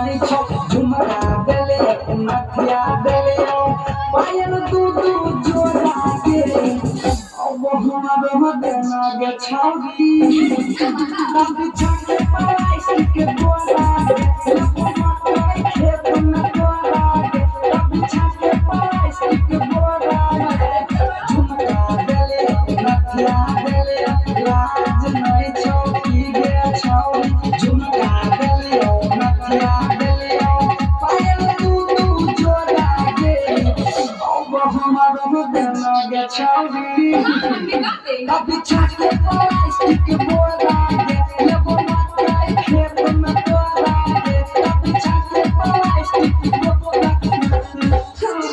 नहीं छो झुमका देले नथिया देले पायल दूधू जोड़ा के अब हमारो देना गे छौरी तब छके पराई के बोला सब मकई खेत में बोला तब छके पराई के बोला झुमका देले नथिया देले लाज नहीं छो की गे छौरी झुमका देले नथिया देले पायल दूधू जोड़ा के अब हमारो देना गे छौरी तब छके पराई के